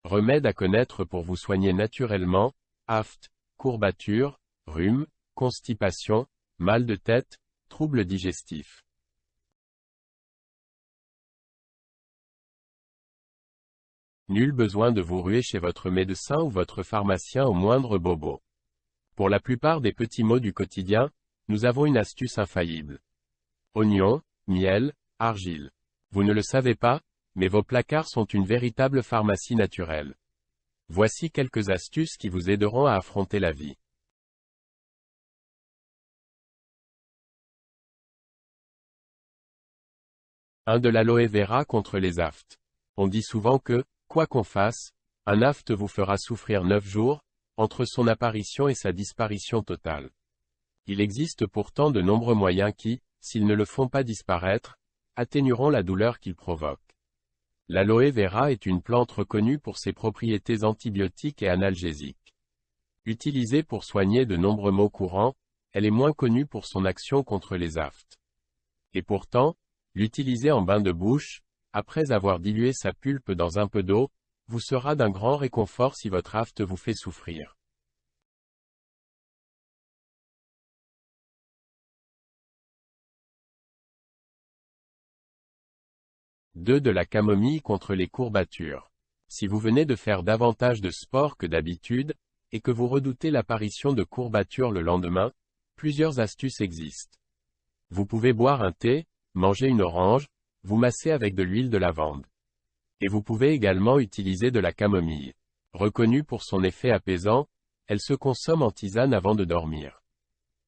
Remède à connaître pour vous soigner naturellement, aphte, courbatures, rhume, constipation, mal de tête, troubles digestifs. Nul besoin de vous ruer chez votre médecin ou votre pharmacien au moindre bobo. Pour la plupart des petits maux du quotidien, nous avons une astuce infaillible. Oignons, miel, argile. Vous ne le savez pas, mais vos placards sont une véritable pharmacie naturelle. Voici quelques astuces qui vous aideront à affronter la vie. 1. De l'aloe vera contre les aftes. On dit souvent que, quoi qu'on fasse, un afte vous fera souffrir 9 jours, entre son apparition et sa disparition totale. Il existe pourtant de nombreux moyens qui, s'ils ne le font pas disparaître, atténueront la douleur qu'il provoque. L'aloe vera est une plante reconnue pour ses propriétés antibiotiques et analgésiques. Utilisée pour soigner de nombreux maux courants, elle est moins connue pour son action contre les aftes. Et pourtant, l'utiliser en bain de bouche, après avoir dilué sa pulpe dans un peu d'eau, vous sera d'un grand réconfort si votre afte vous fait souffrir. 2. De la camomille contre les courbatures. Si vous venez de faire davantage de sport que d'habitude, et que vous redoutez l'apparition de courbatures le lendemain, plusieurs astuces existent. Vous pouvez boire un thé, manger une orange, vous masser avec de l'huile de lavande. Et vous pouvez également utiliser de la camomille. Reconnue pour son effet apaisant, elle se consomme en tisane avant de dormir.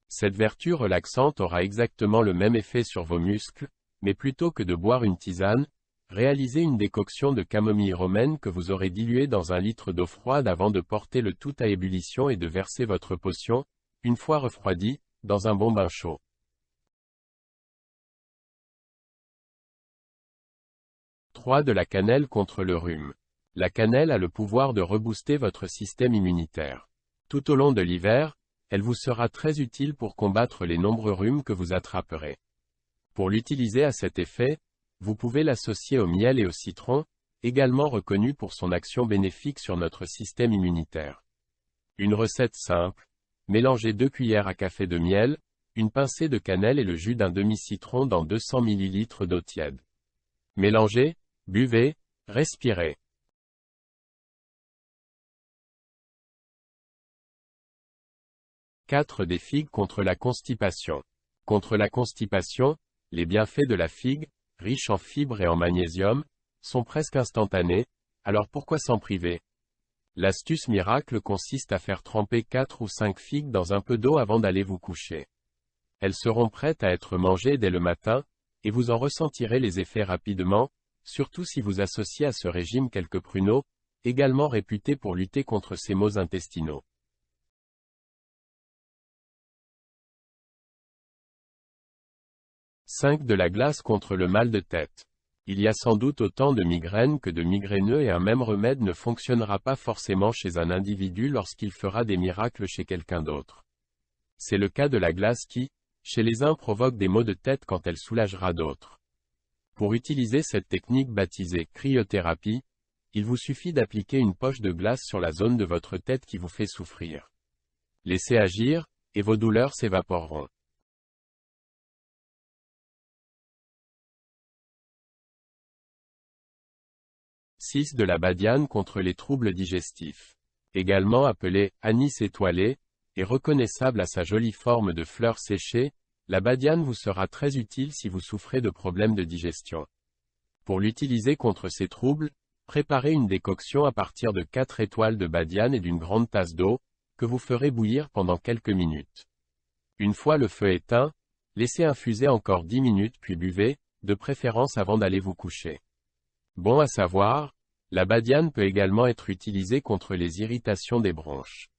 Cette vertu relaxante aura exactement le même effet sur vos muscles, mais plutôt que de boire une tisane, réalisez une décoction de camomille romaine que vous aurez diluée dans 1 litre d'eau froide avant de porter le tout à ébullition et de verser votre potion, une fois refroidie, dans un bon bain chaud. 3. De la cannelle contre le rhume. La cannelle a le pouvoir de rebooster votre système immunitaire. Tout au long de l'hiver, elle vous sera très utile pour combattre les nombreux rhumes que vous attraperez. Pour l'utiliser à cet effet, vous pouvez l'associer au miel et au citron, également reconnu pour son action bénéfique sur notre système immunitaire. Une recette simple. Mélangez 2 cuillères à café de miel, une pincée de cannelle et le jus d'un demi-citron dans 200 ml d'eau tiède. Mélangez, buvez, respirez. 4. Des figues contre la constipation. Contre la constipation, les bienfaits de la figue, riche en fibres et en magnésium, sont presque instantanés, alors pourquoi s'en priver? L'astuce miracle consiste à faire tremper 4 ou 5 figues dans un peu d'eau avant d'aller vous coucher. Elles seront prêtes à être mangées dès le matin, et vous en ressentirez les effets rapidement, surtout si vous associez à ce régime quelques pruneaux, également réputés pour lutter contre ces maux intestinaux. 5. De la glace contre le mal de tête. Il y a sans doute autant de migraines que de migraineux et un même remède ne fonctionnera pas forcément chez un individu lorsqu'il fera des miracles chez quelqu'un d'autre. C'est le cas de la glace qui, chez les uns provoque des maux de tête quand elle soulagera d'autres. Pour utiliser cette technique baptisée cryothérapie, il vous suffit d'appliquer une poche de glace sur la zone de votre tête qui vous fait souffrir. Laissez agir, et vos douleurs s'évaporeront. 6. De la badiane contre les troubles digestifs. Également appelée anis étoilé, et reconnaissable à sa jolie forme de fleur séchée, la badiane vous sera très utile si vous souffrez de problèmes de digestion. Pour l'utiliser contre ces troubles, préparez une décoction à partir de 4 étoiles de badiane et d'une grande tasse d'eau, que vous ferez bouillir pendant quelques minutes. Une fois le feu éteint, laissez infuser encore 10 minutes puis buvez, de préférence avant d'aller vous coucher. Bon à savoir, la badiane peut également être utilisée contre les irritations des bronches.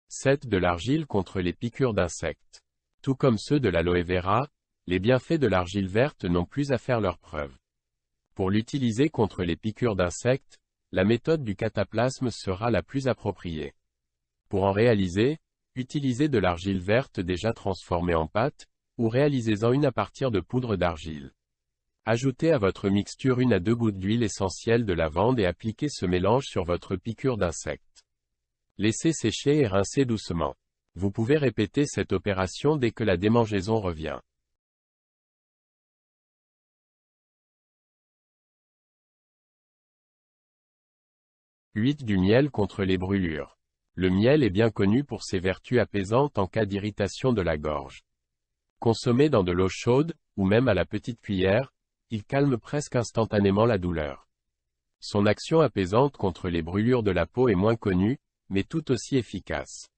7. De l'argile contre les piqûres d'insectes. Tout comme ceux de l'aloe vera, les bienfaits de l'argile verte n'ont plus à faire leurs preuves. Pour l'utiliser contre les piqûres d'insectes, la méthode du cataplasme sera la plus appropriée. Pour en réaliser, utilisez de l'argile verte déjà transformée en pâte, ou réalisez-en une à partir de poudre d'argile. Ajoutez à votre mixture 1 à 2 gouttes d'huile essentielle de lavande et appliquez ce mélange sur votre piqûre d'insectes. Laissez sécher et rincez doucement. Vous pouvez répéter cette opération dès que la démangeaison revient. Huile du miel contre les brûlures. Le miel est bien connu pour ses vertus apaisantes en cas d'irritation de la gorge. Consommé dans de l'eau chaude, ou même à la petite cuillère, il calme presque instantanément la douleur. Son action apaisante contre les brûlures de la peau est moins connue, mais tout aussi efficace.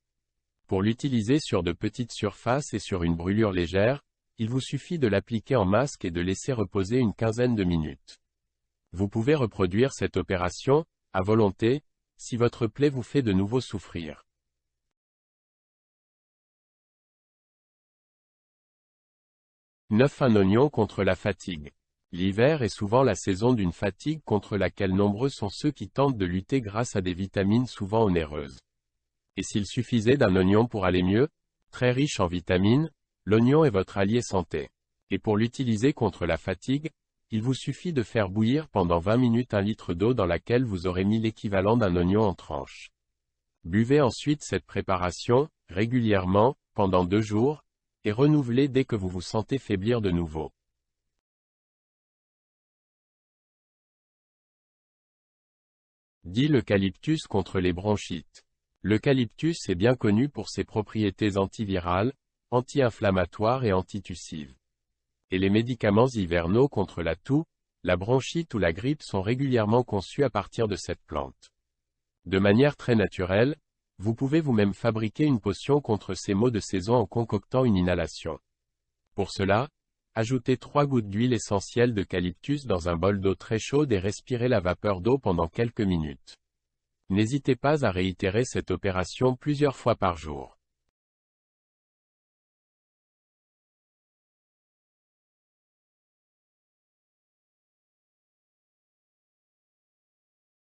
Pour l'utiliser sur de petites surfaces et sur une brûlure légère, il vous suffit de l'appliquer en masque et de laisser reposer une quinzaine de minutes. Vous pouvez reproduire cette opération, à volonté, si votre plaie vous fait de nouveau souffrir. 9. Un oignon contre la fatigue. L'hiver est souvent la saison d'une fatigue contre laquelle nombreux sont ceux qui tentent de lutter grâce à des vitamines souvent onéreuses. Et s'il suffisait d'un oignon pour aller mieux, très riche en vitamines, l'oignon est votre allié santé. Et pour l'utiliser contre la fatigue, il vous suffit de faire bouillir pendant 20 minutes 1 litre d'eau dans laquelle vous aurez mis l'équivalent d'un oignon en tranches. Buvez ensuite cette préparation, régulièrement, pendant 2 jours, et renouvelez dès que vous vous sentez faiblir de nouveau. Dit l'eucalyptus contre les bronchites. L'eucalyptus est bien connu pour ses propriétés antivirales, anti-inflammatoires et antitussives. Et les médicaments hivernaux contre la toux, la bronchite ou la grippe sont régulièrement conçus à partir de cette plante. De manière très naturelle, vous pouvez vous-même fabriquer une potion contre ces maux de saison en concoctant une inhalation. Pour cela, ajoutez 3 gouttes d'huile essentielle d'eucalyptus dans un bol d'eau très chaude et respirez la vapeur d'eau pendant quelques minutes. N'hésitez pas à réitérer cette opération plusieurs fois par jour.